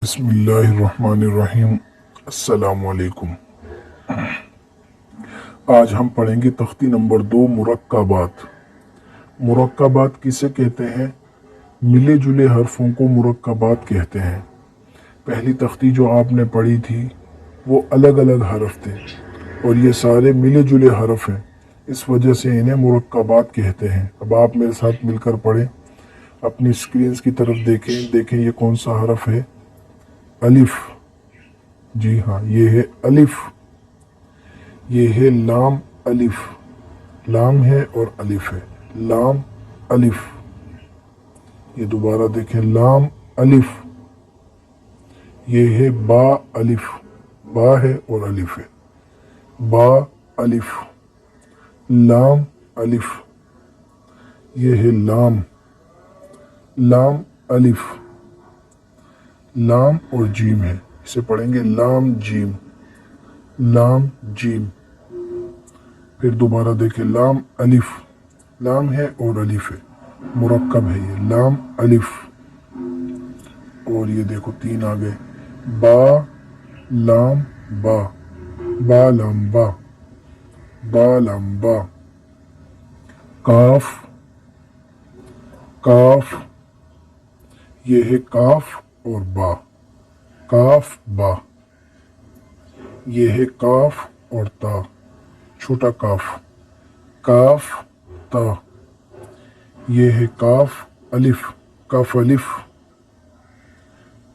बिस्मिल्लाहिर्रहमानिर्रहीम। अस्सलाम वालेकुम। आज हम पढ़ेंगे तख्ती नंबर 2 मुरक्कबात। मुरक्कबात किसे कहते हैं? मिले जुले हरफों को मुरक्कबात कहते हैं। पहली तख्ती जो आपने पढ़ी थी वो अलग अलग हरफ थे और ये सारे मिले जुले हरफ हैं, इस वजह से इन्हें मुरक्कबात कहते हैं। अब आप मेरे साथ मिलकर पढ़ें। अपनी स्क्रीन की तरफ देखें ये कौन सा हरफ है? अलिफ। जी हाँ, ये है अलिफ। ये है लाम। अलिफ, लाम है और अलिफ है। लाम अलिफ। ये दोबारा देखें, लाम अलिफ। ये है बा अलिफ। बा है और अलिफ है। बा अलिफ। लाम अलिफ। ये है लाम। लाम अलिफ। लाम और जीम है, इसे पढ़ेंगे लाम जीम। लाम जीम। फिर दोबारा देखें, लाम अलिफ। लाम है और अलिफ है, मुरक्कब है ये, लाम अलिफ। और ये देखो 3 आ गए, बा लाम बा। बा लाम बा। बा लाम बा। काफ। काफ। ये है काफ और बा। काफ बा। ये है काफ और ता, छोटा काफ। काफ ता। ये है काफ अलिफ। काफ अलिफ।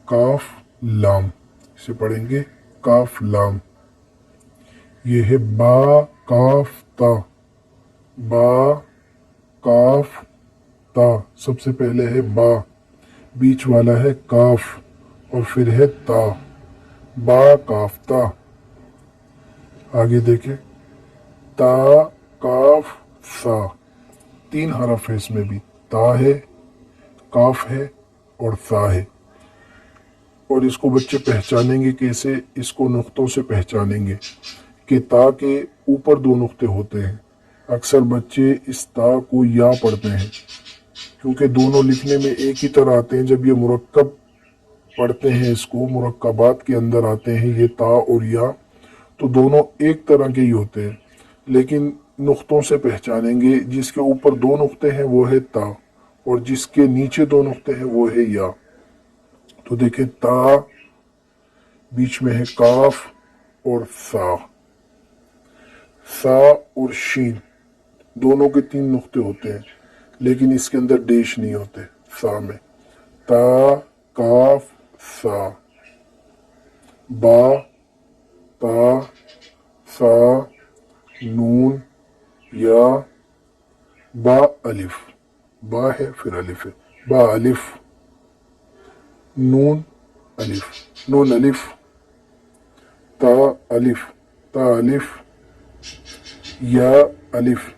काफ लाम, इसे पढ़ेंगे काफ लाम। ये है बा काफ ता। बा काफ ता। सबसे पहले है बा, बीच वाला है काफ और फिर है ता। बा काफ ता। आगे देखें, ता काफ सा। 3 हरफ है इसमें भी, ता है, काफ है और सा है। और इसको बच्चे पहचानेंगे कैसे? इसको नुक्तों से पहचानेंगे कि ता के ऊपर 2 नुक्ते होते हैं। अक्सर बच्चे इस ता को या पढ़ते हैं क्योंकि दोनों लिखने में एक ही तरह आते हैं। जब ये मुरक्कब पढ़ते हैं, इसको मुरक्कबात के अंदर आते हैं ये ता और या, तो दोनों एक तरह के ही होते हैं, लेकिन नुक्तों से पहचानेंगे। जिसके ऊपर 2 नुक्ते हैं वो है ता और जिसके नीचे 2 नुक्ते हैं वो है या। तो देखें, ता, बीच में है काफ और सा। सा और शीन दोनों के 3 नुक्ते होते हैं, लेकिन इसके अंदर डेश नहीं होते सा में। ता काफ सा। बा ता सा नून या। बा अलिफ। बा है फिर अलिफ है। बा अलिफ। नून अलिफ। नून अलिफ। ता अलिफ। ता अलिफ। या अलिफ।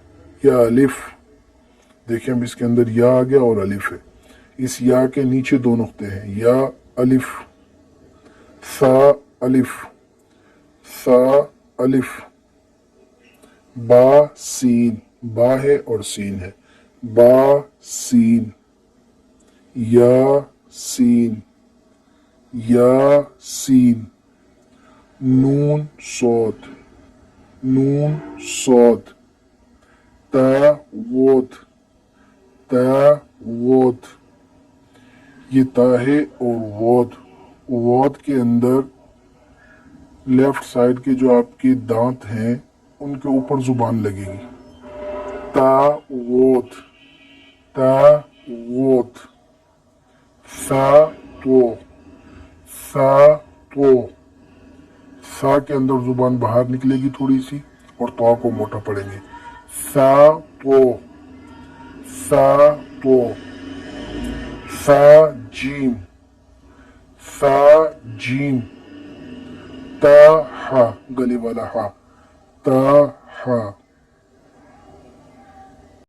या अलिफ। देखें, अब इसके अंदर या आ गया और अलिफ है। इस या के नीचे 2 नुक्ते हैं, या अलिफ। सा अलिफ। सा अलिफ। बा सीन। बा है और सीन है। बा सीन। या सीन। या सीन। नून सोद। नून सोद। ता वोद। ता वोद। ये ता है और वोद। वोद के अंदर लेफ्ट साइड के जो आपके दांत हैं उनके ऊपर जुबान लगेगी। ता वोद। ता वोद। सा तो। सा तो। सा के अंदर जुबान बाहर निकलेगी थोड़ी सी और तो को मोटा पड़ेंगे। सा तो। सा तो। सा जीम। सा जीम। ता हा, गले वाला हा। ता हा।